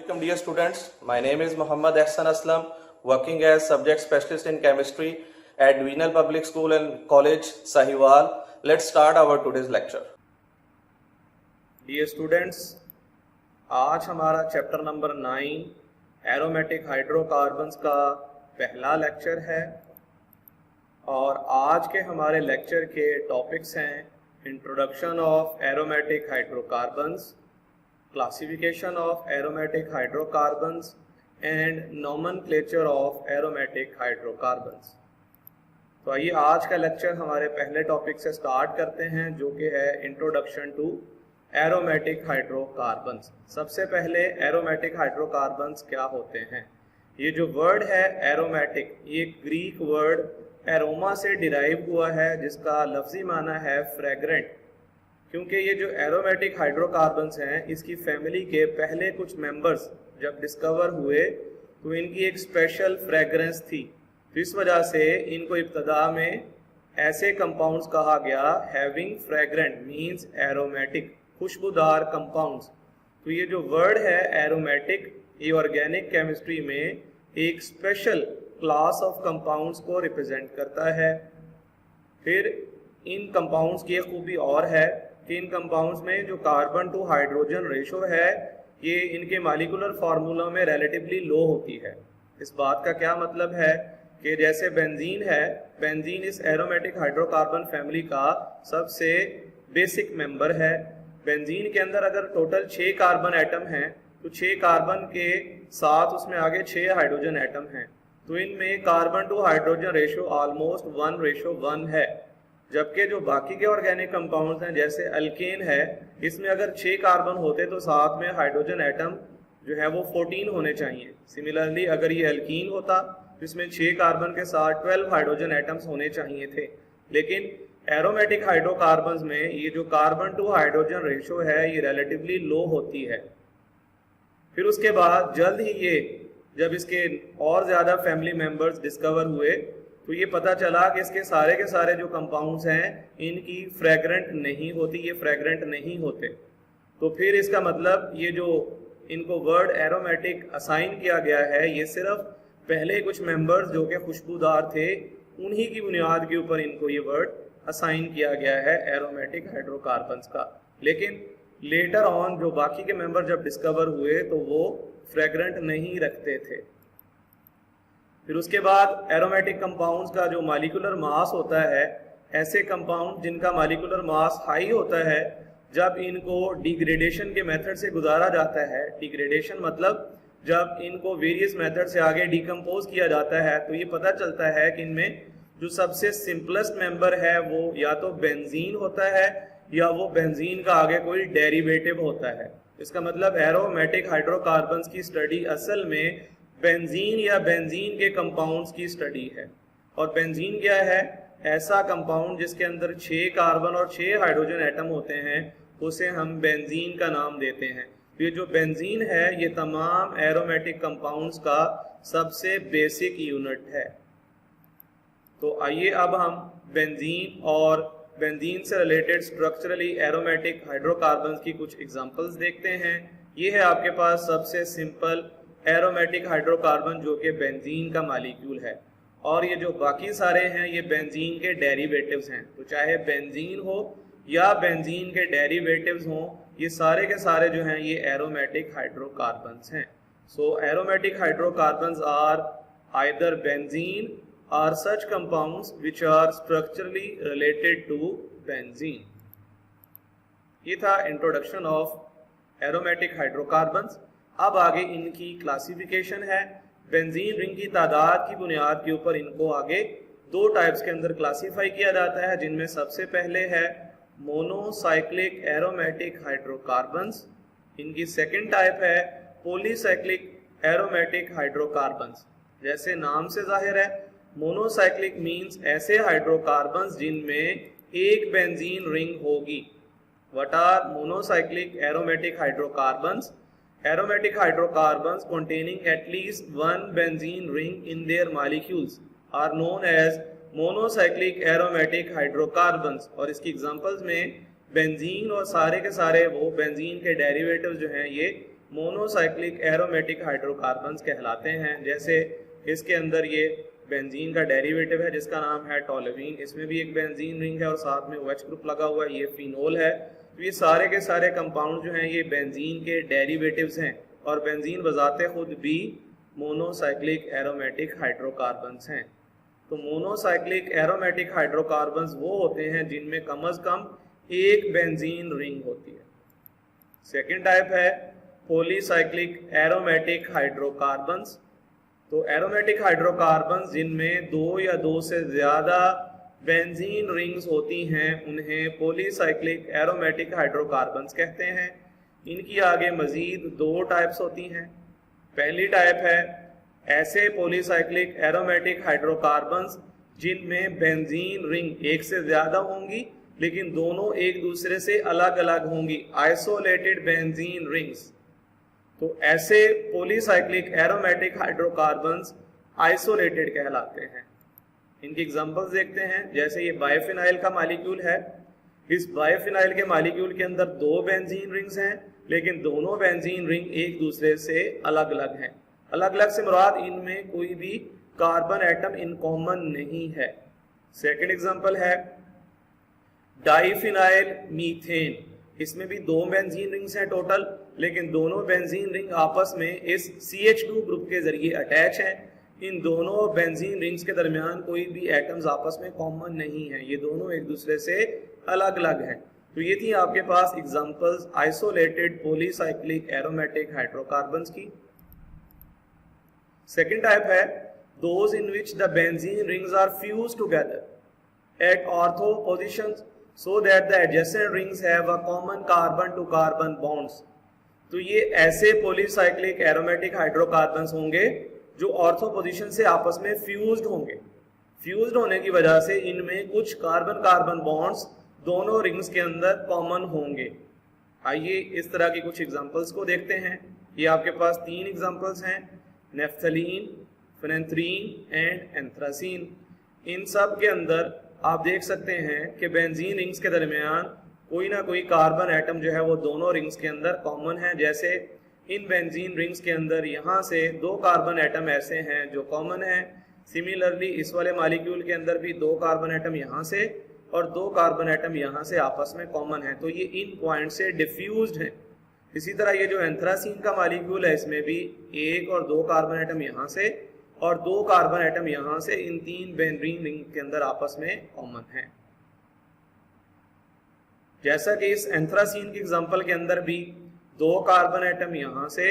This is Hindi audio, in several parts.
Welcome dear students, my name is Muhammad Ahsan Aslam, working as subject specialist in chemistry at Divisional Public School and College, Sahiwal. Let's start our today's lecture. Dear students, आज हमारा चैप्टर नंबर 9 एरोमेटिक हाइड्रोकार्बन्स का पहला लेक्चर है और आज के हमारे लेक्चर के टॉपिक्स हैं introduction of aromatic hydrocarbons, classification of aromatic hydrocarbons and nomenclature of aromatic hydrocarbons। तो आइए आज का लेक्चर हमारे पहले टॉपिक से स्टार्ट करते हैं जो कि है इंट्रोडक्शन टू एरोमेटिक हाइड्रोकार्बन्स। सबसे पहले एरोमेटिक हाइड्रोकार्बन्स क्या होते हैं। ये जो वर्ड है एरोमेटिक, ये ग्रीक वर्ड एरोमा से डिराइव हुआ है जिसका लफ्जी माना है फ्रेग्रेंट। क्योंकि ये जो एरोमेटिक हाइड्रोकार्बन्स हैं इसकी फैमिली के पहले कुछ मेंबर्स जब डिस्कवर हुए तो इनकी एक स्पेशल फ्रेग्रेंस थी, तो इस वजह से इनको इब्तदा में ऐसे कंपाउंड्स कहा गया हैविंग फ्रेग्रेंट मींस एरोमेटिक, खुशबूदार कंपाउंड्स। तो ये जो वर्ड है एरोमेटिक, ये ऑर्गेनिक केमिस्ट्री में एक स्पेशल क्लास ऑफ कंपाउंड्स को रिप्रेजेंट करता है। फिर इन कंपाउंड्स की एक खूबी और है कि इन कंपाउंड्स में जो कार्बन टू हाइड्रोजन रेशो है ये इनके मॉलिक्यूलर फार्मूला में रिलेटिवली लो होती है। इस बात का क्या मतलब है कि जैसे बेंजीन है, बेंजीन इस एरोमेटिक हाइड्रोकार्बन फैमिली का सबसे बेसिक मेंबर है। बेंजीन के अंदर अगर टोटल 6 कार्बन एटम हैं तो 6 कार्बन के साथ उसमें आगे 6 हाइड्रोजन एटम हैं, तो इनमें carbon to hydrogen ratio almost 1:1 है। जबकि जो बाकी के ऑर्गेनिक कंपाउंड्स हैं जैसे अल्केन है, इसमें अगर 6 कार्बन होते तो साथ में हाइड्रोजन एटम जो है वो 14 होने चाहिए। सिमिलरली अगर ये अल्कीन होता तो इसमें 6 कार्बन के साथ 12 हाइड्रोजन एटम्स होने चाहिए थे। लेकिन एरोमेटिक हाइड्रोकार्बन्स में ये जो कार्बन टू हाइड्रोजन रेशो है ये रिलेटिवली लो होती है। फिर उसके बाद जल्द ही ये जब इसके और ज़्यादा फैमिली मेम्बर्स डिस्कवर हुए तो ये पता चला कि इसके सारे के सारे जो कंपाउंड्स हैं इनकी फ्रेग्रेंट नहीं होती, ये फ्रेग्रेंट नहीं होते। तो फिर इसका मतलब ये जो इनको वर्ड एरोमेटिक असाइन किया गया है ये सिर्फ पहले कुछ मेंबर्स जो कि खुशबूदार थे उन्हीं की बुनियाद के ऊपर इनको ये वर्ड असाइन किया गया है एरोमेटिक हाइड्रोकार्बन्स का। लेकिन लेटर ऑन जो बाकी के मेंबर जब डिस्कवर हुए तो वो फ्रेग्रेंट नहीं रखते थे। फिर उसके बाद एरोमेटिक कंपाउंड्स का जो मॉलिक्यूलर मास होता है, ऐसे कंपाउंड जिनका मॉलिक्यूलर मास हाई होता है जब इनको डिग्रेडेशन के मेथड से गुजारा जाता है, डिग्रेडेशन मतलब जब इनको वेरियस मेथड से आगे डिकम्पोज किया जाता है, तो ये पता चलता है कि इनमें जो सबसे सिंपलेस्ट मेंबर है वो या तो बेंजीन होता है या वो बेंजीन का आगे कोई डेरिवेटिव होता है। इसका मतलब एरोमेटिक हाइड्रोकार्बन्स की स्टडी असल में बेंजीन या बेंजीन के कंपाउंड्स की स्टडी है। और बेंजीन क्या है? ऐसा कंपाउंड जिसके अंदर 6 कार्बन और 6 हाइड्रोजन एटम होते हैं, उसे हम बेंजीन का नाम देते हैं। तो ये जो बेंजीन है ये तमाम एरोमेटिक कंपाउंड्स का सबसे बेसिक यूनिट है। तो आइए अब हम बेंजीन और बेंजीन से रिलेटेड स्ट्रक्चरली एरोमेटिक हाइड्रोकार्बन्स की कुछ एग्जांपल्स देखते हैं। ये है आपके पास सबसे सिंपल एरोमेटिक हाइड्रोकार्बन जो कि बेंजीन का मॉलिक्यूल है, और ये जो बाकी सारे हैं ये बेंजीन के डेरिवेटिव्स हैं। तो चाहे बेंजीन हो या बेंजीन के डेरिवेटिव्स हों, ये सारे के सारे जो हैं ये एरोमेटिक हाइड्रोकार्बन्स हैं। So aromatic hydrocarbons are either benzene और such compounds which are structurally related to benzene. ये था इंट्रोडक्शन ऑफ एरोमेटिक हाइड्रोकार्बन्स। अब आगे इनकी क्लासिफिकेशन है। बेंजीन रिंग की तादाद की बुनियाद के ऊपर इनको आगे 2 टाइप्स के अंदर क्लासीफाई किया जाता है, जिनमें सबसे पहले है मोनोसाइक्लिक एरोमेटिक हाइड्रोकार्बन्स। इनकी सेकंड टाइप है पॉलीसाइक्लिक एरोमेटिक हाइड्रोकार्बन्स। जैसे नाम से जाहिर है, मोनोसाइक्लिक मींस ऐसे हाइड्रोकार्बन्स जिनमें एक बेंजीन रिंग होगी। What are monocyclic aromatic hydrocarbons? Aromatic hydrocarbons containing at least one benzene ring in their molecules are known as monocyclic aromatic hydrocarbons। और इसकी एग्जांपल्स में बेंजीन और सारे के सारे वो बेंजीन के डेरिवेटिव जो हैं ये मोनोसाइक्लिक एरोमेटिक हाइड्रोकार्बन्स कहलाते हैं। जैसे इसके अंदर ये बेंजीन का डेरिवेटिव है जिसका नाम है टोल्यूइन, इसमें भी एक बेंजीन रिंग है और साथ में OH ग्रुप लगा हुआ है, ये फिनोल है। तो ये सारे के सारे कंपाउंड जो हैं ये बेंजीन के डेरिवेटिव्स हैं और बेंजीन बजाते खुद भी मोनोसाइक्लिक एरोमेटिक हाइड्रोकार्बन्स हैं। तो मोनोसाइक्लिक एरोमेटिक हाइड्रोकार्बन्स वो होते हैं जिनमें कम से कम एक बेंजीन रिंग होती है। सेकेंड टाइप है पॉलीसाइक्लिक एरोमेटिक हाइड्रोकार्बन्स। तो एरोमेटिक हाइड्रोकार्बन्स जिनमें दो या दो से ज़्यादा बेंजीन रिंग्स होती हैं उन्हें पॉलीसाइक्लिक एरोमेटिक हाइड्रोकार्बन्स कहते हैं। इनकी आगे मज़ीद दो टाइप्स होती हैं। पहली टाइप है ऐसे पॉलीसाइक्लिक एरोमेटिक हाइड्रोकार्बन्स जिनमें बेंजीन रिंग एक से ज़्यादा होंगी लेकिन दोनों एक दूसरे से अलग अलग होंगी, आइसोलेटेड बेंजीन रिंग्स। तो ऐसे पॉलीसाइक्लिक एरोमेटिक हाइड्रोकार्बन्स आइसोलेटेड कहलाते हैं। इनकी एग्जांपल्स देखते हैं। जैसे ये बायोफिनाइल का मॉलिक्यूल है, इस बायोफिनाइल के मॉलिक्यूल के अंदर दो बेंजीन रिंग्स हैं लेकिन दोनों बेंजीन रिंग एक दूसरे से अलग अलग हैं। अलग अलग से मुराद इनमें कोई भी कार्बन एटम इन कॉमन नहीं है। सेकेंड एग्जांपल है डाइफिनाइल मीथेन, इसमें भी दो बेंजीन रिंग्स हैं टोटल लेकिन दोनों बेंजीन रिंग आपस में इस CH2 ग्रुप के जरिए अटैच हैं। इन दोनों बेंजीन रिंग्स के दरमियान कोई भी एटम्स आपस में कॉमन नहीं है, ये दोनों एक दूसरे से अलग अलग हैं। तो ये थी आपके पास examples isolated polycyclic aromatic hydrocarbons की। सेकेंड टाइप है those in which the benzene rings are fused together at ortho positions so that the adjacent rings have a common carbon to carbon bonds। तो ये ऐसे पॉलीसाइक्लिक एरोमेटिक हाइड्रोकार्बन्स होंगे जो ऑर्थो पोजीशन से आपस में फ्यूज्ड होंगे। फ्यूज्ड होने की वजह से इनमें कुछ कार्बन कार्बन बॉन्ड्स दोनों रिंग्स के अंदर कॉमन होंगे। आइए इस तरह की कुछ एग्जांपल्स को देखते हैं। ये आपके पास तीन एग्जांपल्स हैं, नेफ्थलीन, फेनेंथ्रीन एंड एंथ्रासीन। इन सब के अंदर आप देख सकते हैं कि बेंजीन रिंग्स के दरमियान कोई ना कोई कार्बन एटम जो है वो दोनों रिंग्स के अंदर कॉमन है। जैसे इन बेंजीन रिंग्स के अंदर यहाँ से दो कार्बन एटम ऐसे हैं जो कॉमन है। सिमिलरली इस वाले मॉलिक्यूल के अंदर भी दो कार्बन एटम यहाँ से और दो कार्बन एटम यहाँ से आपस में कॉमन है, तो ये इन पॉइंट से डिफ्यूज्ड हैं। इसी तरह ये जो एंथ्रासीन का मॉलिक्यूल है इसमें भी एक और दो कार्बन एटम यहाँ से और दो कार्बन एटम यहाँ से, इन तीन बेंजीन रिंग के अंदर आपस में कॉमन है। जैसा कि इस एंथ्रासीन की एग्जांपल के अंदर भी दो कार्बन एटम यहाँ से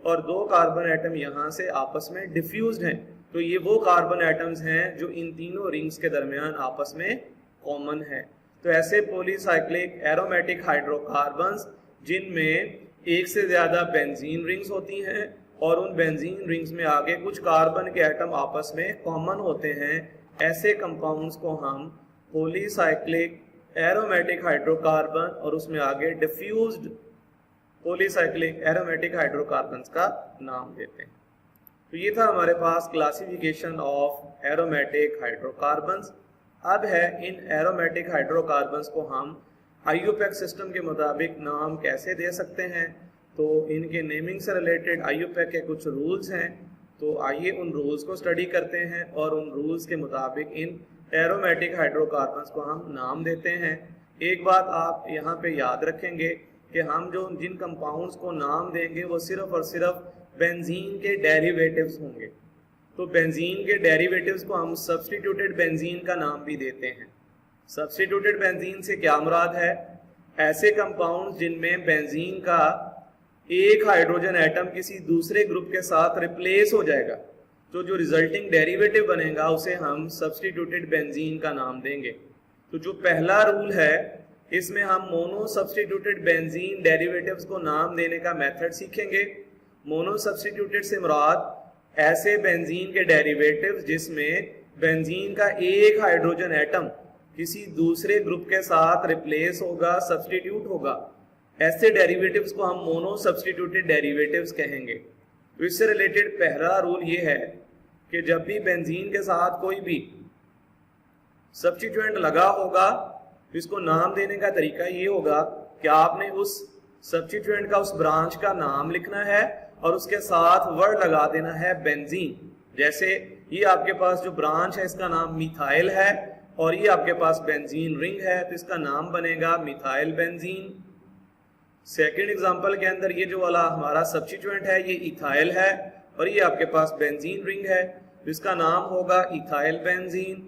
और दो कार्बन एटम यहाँ से आपस में डिफ्यूज्ड हैं, तो ये वो कार्बन एटम्स हैं जो इन तीनों रिंग्स के दरमियान आपस में कॉमन है। तो ऐसे पॉलीसाइक्लिक एरोमेटिक हाइड्रोकार्बन्स जिनमें एक से ज्यादा बेंजीन रिंग्स होती हैं और उन बेंजीन रिंग्स में आगे कुछ कार्बन के एटम आपस में कॉमन होते हैं, ऐसे कंपाउंड्स को हम पॉलीसाइक्लिक एरोमेटिक हाइड्रोकार्बन और उसमें आगे डिफ्यूज्ड पॉलीसाइक्लिक एरोमेटिक हाइड्रोकार्बन्स का नाम देते हैं। तो ये था हमारे पास क्लासिफिकेशन ऑफ एरोमेटिक हाइड्रोकार्बन्स। अब है इन एरोमेटिक हाइड्रोकार्बन्स को हम IUPAC सिस्टम के मुताबिक नाम कैसे दे सकते हैं। तो इनके नेमिंग से रिलेटेड IUPAC के कुछ रूल्स हैं, तो आइए उन रूल्स को स्टडी करते हैं और उन रूल्स के मुताबिक इन एरोमेटिक हाइड्रोकार्बन्स को हम नाम देते हैं। एक बात आप यहाँ पे याद रखेंगे कि हम जो जिन कंपाउंड्स को नाम देंगे वो सिर्फ और सिर्फ बेंजीन के डेरिवेटिव्स होंगे। तो बेंजीन के डेरिवेटिव्स को हम सब्स्टिट्यूटेड बेंजीन का नाम भी देते हैं। सब्स्टिट्यूटेड बेंजीन से क्या मुराद है? ऐसे कंपाउंड जिनमें बेंजीन का एक हाइड्रोजन एटम किसी दूसरे ग्रुप के साथ रिप्लेस हो जाएगा, तो जो रिजल्टिंग डेरिवेटिव बनेगा उसे हम सब्स्टिट्यूटेड बेंजीन का नाम देंगे। तो जो पहला रूल है इसमें हम मोनो सब्स्टिट्यूटेड बेंजीन डेरिवेटिव्स को नाम देने का मेथड सीखेंगे। मोनो सब्स्टिट्यूटेड से मुराद ऐसे बेंजीन के डेरिवेटिव्स जिसमें बेंजीन का एक हाइड्रोजन एटम किसी दूसरे ग्रुप के साथ रिप्लेस होगा, सब्स्टिट्यूट होगा, ऐसे डेरिवेटिव्स को हम मोनो सब्स्टिट्यूटेड डेरिवेटिव्स कहेंगे। तो इससे रिलेटेड पहला रूल ये है कि जब भी बेंजीन के साथ कोई भी सब्स्टिट्यूएंट लगा होगा तो इसको नाम देने का तरीका ये होगा कि आपने उस सब्स्टिट्यूएंट का उस ब्रांच का नाम लिखना है और उसके साथ वर्ड लगा देना है बेंजीन। जैसे ये आपके पास जो ब्रांच है इसका नाम मिथाइल है और ये आपके पास बेंजीन रिंग है, तो इसका नाम बनेगा मिथाइल बेंजीन। सेकेंड एग्जांपल के अंदर ये जो वाला हमारा सब्स्टिट्यूएंट है ये इथाइल है और ये आपके पास बेंजीन रिंग है, तो इसका नाम होगा इथाइल बेंजीन।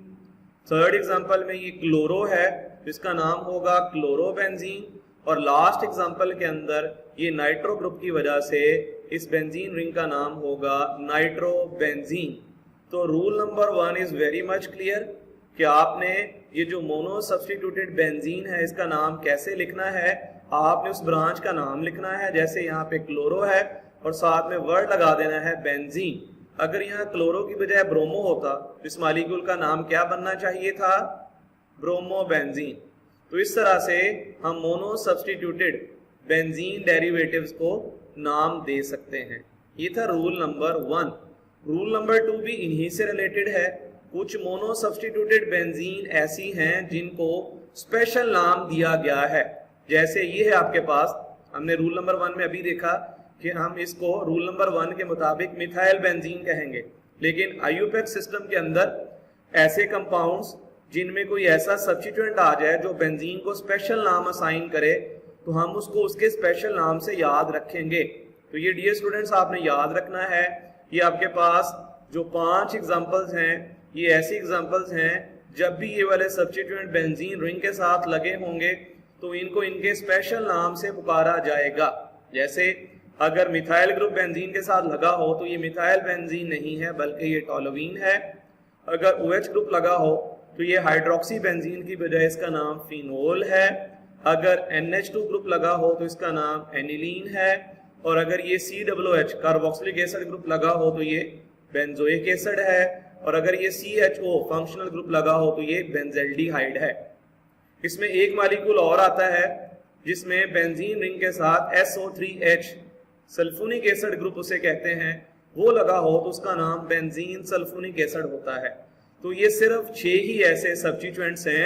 थर्ड एग्जांपल में ये क्लोरो है, तो इसका नाम होगा क्लोरो बेंजीन। और लास्ट एग्जांपल के अंदर ये नाइट्रो ग्रुप की वजह से इस बेंजीन रिंग का नाम होगा नाइट्रो बेंजीन। तो rule number 1 is very much clear कि आपने ये जो मोनो सब्स्टिट्यूटेड बेंजीन है इसका नाम कैसे लिखना है। आपने उस ब्रांच का नाम लिखना है, जैसे यहाँ पे क्लोरो है और साथ में वर्ड लगा देना है बेंजीन। अगर यहाँ क्लोरो की बजाय ब्रोमो होता तो इस मॉलिक्यूल का नाम क्या बनना चाहिए था? Bromo benzene. तो इस तरह से हम मोनो सब्स्टिट्यूटेड बेंजीन डेरिवेटिव्स को नाम दे सकते हैं। ये था रूल नंबर 1। रूल नंबर 2 भी इन्हीं से रिलेटेड है। कुछ मोनो सब्स्टिट्यूटेड बेंजीन ऐसी हैं जिनको स्पेशल नाम दिया गया है, जैसे ये है आपके पास, हमने रूल नंबर 1 में अभी देखा कि हम इसको रूल नंबर 1 के मुताबिक मिथाइल बेंजीन कहेंगे, लेकिन आईयूपैक सिस्टम के अंदर ऐसे कंपाउंड्स जिनमें कोई ऐसा सब्स्टिट्यूएंट आ जाए जो बेंजीन को स्पेशल नाम असाइन करे तो हम उसको उसके स्पेशल नाम से याद रखेंगे। तो ये डियर स्टूडेंट्स आपने याद रखना है। ये आपके पास जो 5 एग्जांपल्स हैं ये ऐसी एग्जांपल्स हैं जब भी ये वाले सब्स्टिट्यूएंट बेंजीन रिंग के साथ लगे होंगे तो इनको इनके स्पेशल नाम से पुकारा जाएगा। जैसे अगर मिथाइल ग्रुप बेंजीन के साथ लगा हो तो ये मिथाइल बेंजीन नहीं है बल्कि ये टोलुवीन है। अगर OH ग्रुप लगा हो तो ये हाइड्रोक्सी बेंजीन की बजाय इसका नाम फिनोल है। अगर NH2 ग्रुप लगा हो तो इसका नाम एनिलीन है। और अगर ये COOH कार्बोक्सिलिक एसिड ग्रुप लगा हो तो ये बेंजोइक एसिड है। और अगर ये CHO फंक्शनल ग्रुप लगा हो तो ये बेंजेल्डिहाइड है। इसमें एक मॉलिक्यूल और आता है जिसमें बेंजीन रिंग के साथ SO3H सल्फोनिक एसिड ग्रुप उसे कहते हैं, वो लगा हो तो उसका नाम बेंजीन सल्फोनिक एसिड होता है। तो ये सिर्फ 6 ही ऐसे सब्स्टिट्यूएंट्स हैं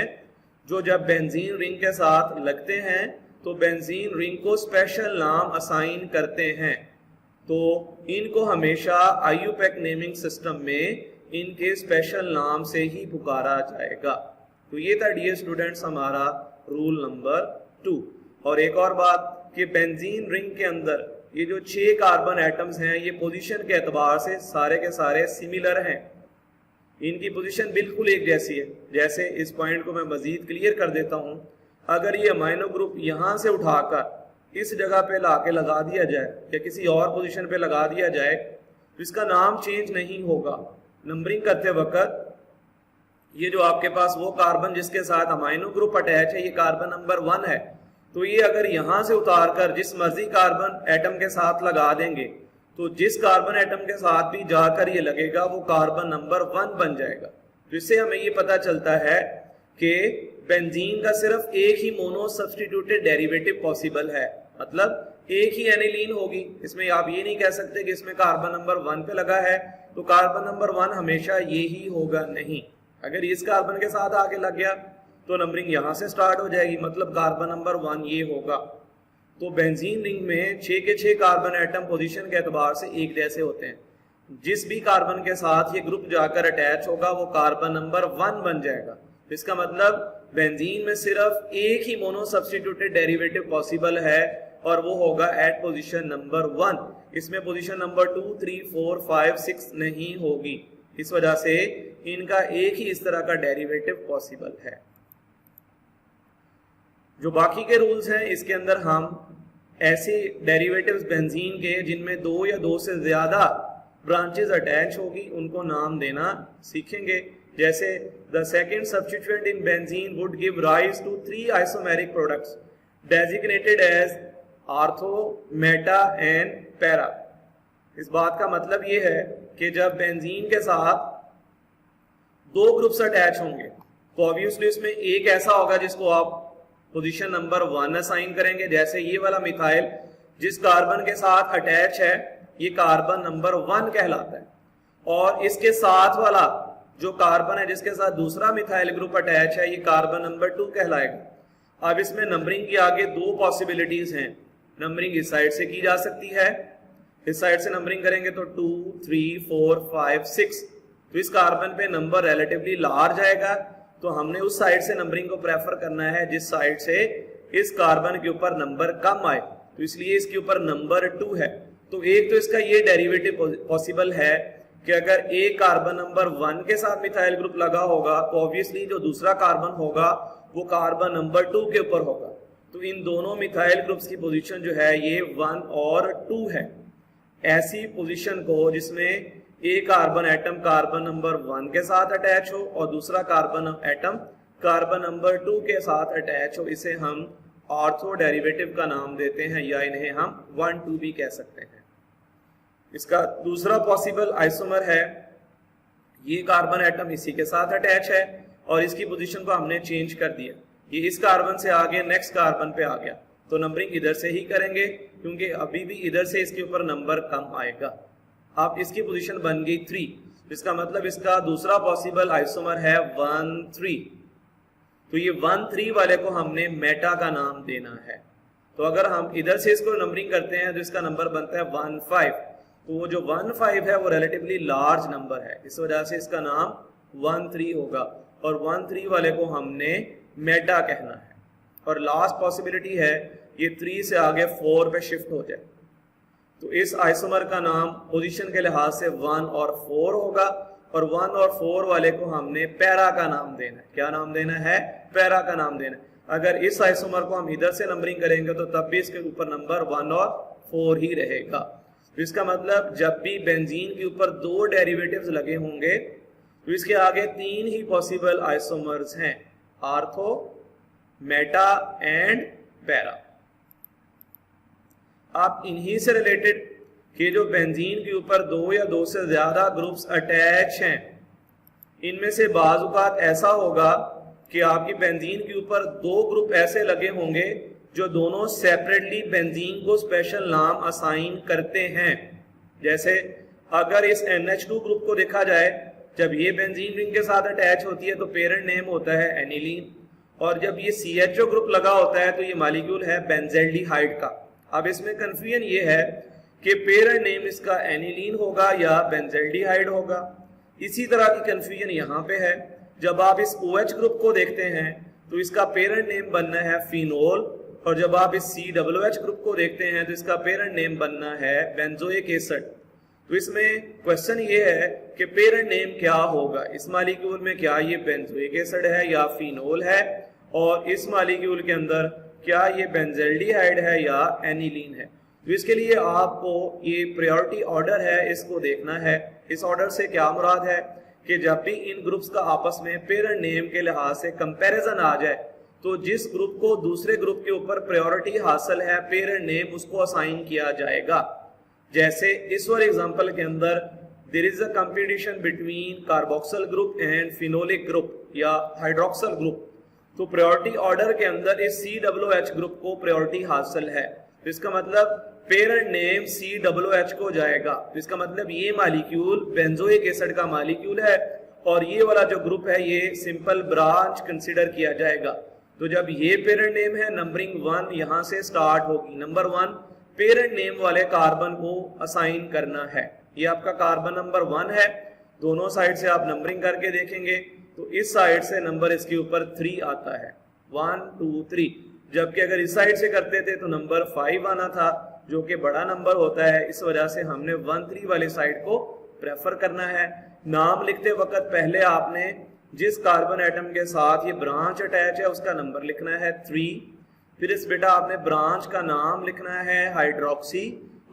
जो जब बेंजीन रिंग के साथ लगते हैं तो बेंजीन रिंग को स्पेशल नाम असाइन करते हैं। तो इनको हमेशा आईयूपैक नेमिंग सिस्टम में इनके स्पेशल नाम से ही पुकारा जाएगा। तो ये था डियर स्टूडेंट्स हमारा रूल नंबर 2। और एक और बात कि बेंजीन रिंग के अंदर ये जो 6 कार्बन एटम्स हैं ये पोजीशन के एतबार से सारे के सारे सिमिलर हैं, इनकी पोजीशन बिल्कुल एक जैसी है। जैसे इस पॉइंट को मैं मजीद क्लियर कर देता हूं, अगर ये अमाइनो ग्रुप यहां से उठाकर इस जगह पे लाके लगा दिया जाए या किसी और पोजीशन पे लगा दिया जाए तो इसका नाम चेंज नहीं होगा। नंबरिंग करते वक्त ये जो आपके पास वो कार्बन जिसके साथ अमाइनो ग्रुप अटैच है ये कार्बन नंबर 1 है, तो ये अगर यहां से उतार कर जिस मर्जी कार्बन एटम के साथ लगा देंगे तो जिस कार्बन एटम के साथ भी जाकर ये लगेगा वो कार्बन नंबर 1 बन जाएगा। तो इससे हमें ये पता चलता है कि बेंजीन का सिर्फ एक ही मोनो सब्स्टिट्यूटेड डेरिवेटिव पॉसिबल है, मतलब एक ही एनिलीन होगी। इसमें आप ये नहीं कह सकते कि इसमें कार्बन नंबर 1 पे लगा है तो कार्बन नंबर 1 हमेशा ये ही होगा, नहीं। अगर इस कार्बन के साथ आके लग गया तो नंबरिंग यहां से स्टार्ट हो जाएगी, मतलब कार्बन नंबर 1 ये होगा। तो बेंजीन रिंग में 6 के 6 कार्बन एटम पोजीशन के एतबार से एक जैसे होते हैं। जिस भी कार्बन के साथ ये ग्रुप जाकर अटैच होगा वो कार्बन नंबर 1 बन जाएगा। इसका मतलब बेंजीन में सिर्फ एक ही मोनो सब्स्टिट्यूटेड डेरिवेटिव पॉसिबल है और वो होगा एट पोजीशन नंबर 1। इसमें पोजीशन नंबर 2, 3, 4, 5, 6 नहीं होगी। इस वजह से इनका एक ही इस तरह का डेरिवेटिव पॉसिबल है। जो बाकी के रूल्स हैं इसके अंदर हम ऐसे डेरिवेटिव्स बेंजीन के जिनमें 2 या 2 से ज्यादा ब्रांचेस अटैच होगी उनको नाम देना सीखेंगे। जैसे the second substituent in benzene would give rise to 3 isomeric products designated as ortho, meta and para. इस बात का मतलब ये है कि जब बेंजीन के साथ 2 ग्रुप्स अटैच होंगे तो ऑब्वियसली इसमें एक ऐसा होगा जिसको आप पोजीशन नंबर 1 असाइन करेंगे। जैसे ये वाला मिथाइल जिस कार्बन के साथ अटैच है ये कार्बन नंबर 1 कहलाता है, और इसके साथ वाला जो कार्बन है जिसके साथ दूसरा मिथाइल ग्रुप अटैच है ये कार्बन नंबर 2 कहलाएगा। अब इसमें नंबरिंग की आगे 2 पॉसिबिलिटीज हैं। नंबरिंग इस साइड से की जा सकती है। इस साइड से नंबरिंग करेंगे तो 2, 3, 4, 5, 6, तो इस कार्बन पे नंबर रिलेटिवली लार्ज आएगा, तो हमने उस साइड से नंबरिंग को प्रेफर करना है जिस साइड से इस कार्बन के ऊपर नंबर कम आए, तो इसलिए इसके ऊपर नंबर 2 है। तो एक तो इसका ये डेरिवेटिव पॉसिबल है कि अगर एक कार्बन नंबर 1 के साथ मिथाइल ग्रुप लगा होगा तो ऑब्वियसली जो दूसरा कार्बन होगा वो कार्बन नंबर 2 के ऊपर होगा, तो इन दोनों मिथाइल ग्रुप्स की पोजीशन जो है ये 1 और 2 है। ऐसी पोजीशन को जिसमें एक कार्बन एटम कार्बन नंबर 1 के साथ अटैच हो और दूसरा कार्बन एटम कार्बन नंबर 2 के साथ अटैच हो, इसे हम ऑर्थो डेरिवेटिव का नाम देते हैं, या इन्हें हम 1, 2 भी कह सकते हैं। इसका दूसरा पॉसिबल आइसोमर है, ये कार्बन एटम इसी के साथ अटैच है और इसकी पोजीशन को हमने चेंज कर दिया, ये इस कार्बन से आगे नेक्स्ट कार्बन पे आ गया, तो नंबरिंग इधर से ही करेंगे क्योंकि अभी भी इधर से इसके ऊपर नंबर कम आएगा। अब इसकी पोजीशन बन गई 3, इसका मतलब इसका दूसरा पॉसिबल आइसोमर है 1, 3, तो ये 1, 3 वाले को हमने मेटा का नाम देना है। तो अगर हम इधर से इसको नंबरिंग करते हैं तो इसका नंबर बनता है 1, 5, तो वो जो 1, 5 है वो रिलेटिवली लार्ज नंबर है, इस वजह से इसका नाम 1, 3 होगा और 1, 3 वाले को हमने मेटा कहना है। और लास्ट पॉसिबिलिटी है ये 3 से आगे 4 पे शिफ्ट हो जाए, तो इस आइसोमर का नाम पोजीशन के लिहाज से 1 और 4 होगा और 1 और 4 वाले को हमने पैरा का नाम देना है। क्या नाम देना है? पैरा का नाम देना है। अगर इस आइसोमर को हम इधर से नंबरिंग करेंगे तो तब भी इसके ऊपर नंबर 1 और 4 ही रहेगा। तो इसका मतलब जब भी बेंजीन के ऊपर 2 डेरिवेटिव्स लगे होंगे तो इसके आगे 3 ही पॉसिबल आइसोमर्स हैं, आर्थो, मेटा एंड पैरा। आप इन्हीं से रिलेटेड कि जो बेंजीन के ऊपर 2 या 2 से ज्यादा ग्रुप्स अटैच हैं, इनमें से बाज़ औक़ात ऐसा होगा कि आपकी बेंजीन के ऊपर 2 ग्रुप ऐसे लगे होंगे जो दोनों सेपरेटली बेंजीन को स्पेशल नाम असाइन करते हैं। जैसे अगर इस NH2 ग्रुप को देखा जाए, जब ये बेंजीन रिंग के साथ अटैच होती है तो पेरेंट नेम होता है एनिलीन, और जब ये CHO ग्रुप लगा होता है तो ये मॉलिक्यूल है बेंजल्डिहाइड का। अब इसमें कंफ्यूजन ये है कि पेरेंट नेम इसका एनिलीन होगा या बेंजल्डिहाइड होगा। इसी तरह की कंफ्यूजन यहाँ पे है, जब आप इस OH ग्रुप को देखते हैं तो इसका पेरेंट नेम बनना है फिनोल, और जब आप इस COOH ग्रुप को देखते हैं तो इसका पेरेंट नेम बनना है बेंजोइक एसिड। तो इसमें क्वेश्चन ये है कि पेरेंट नेम क्या होगा, इस मॉलिक्यूल में क्या ये बेंजोइक एसिड है या फिनोल है, और इस मॉलिक्यूल के अंदर क्या ये बेंजल्डिहाइड है या एनिलीन है। तो इसके लिए आपको ये प्रायोरिटी ऑर्डर है, इसको देखना है। इस ऑर्डर से क्या मुराद है कि जब भी इन ग्रुप्स का आपस में पेरेंट नेम के लिहाज से कंपैरिजन आ जाए तो जिस ग्रुप को दूसरे ग्रुप के ऊपर प्रायोरिटी हासिल है पेरेंट नेम उसको असाइन किया जाएगा। जैसे इस वाले एग्जांपल के अंदर there is a competition between carboxyl group and phenolic group या हाइड्रोक्सिल ग्रुप, तो प्रायोरिटी ऑर्डर के अंदर इस COOH ग्रुप को प्रायोरिटी हासिल है, तो इसका मतलब पेरेंट नेम COOH को जाएगा। तो इसका मतलब ये मॉलिक्यूल बेंजोइक एसिड का मॉलिक्यूल है और ये वाला जो ग्रुप है ये सिंपल ब्रांच कंसीडर किया जाएगा। तो जब ये पेरेंट नेम है, नंबरिंग 1 यहां से स्टार्ट होगी। नंबर 1 पेरेंट नेम वाले कार्बन को असाइन करना है। ये आपका कार्बन नंबर 1 है, दोनों साइड से आप नंबरिंग करके देखेंगे तो इस साइड से नंबर इसके ऊपर 3 आता है, 1, 2, 3, जबकि अगर इस साइड से करते थे तो नंबर 5 आना था जो कि बड़ा नंबर होता है। इस वजह से हमने 1, 3 वाले साइड को प्रेफर करना है। नाम लिखते वक्त पहले आपने जिस कार्बन एटम के साथ ये ब्रांच अटैच है उसका नंबर लिखना है 3, फिर इस बेटा आपने ब्रांच का नाम लिखना है हाइड्रोक्सी,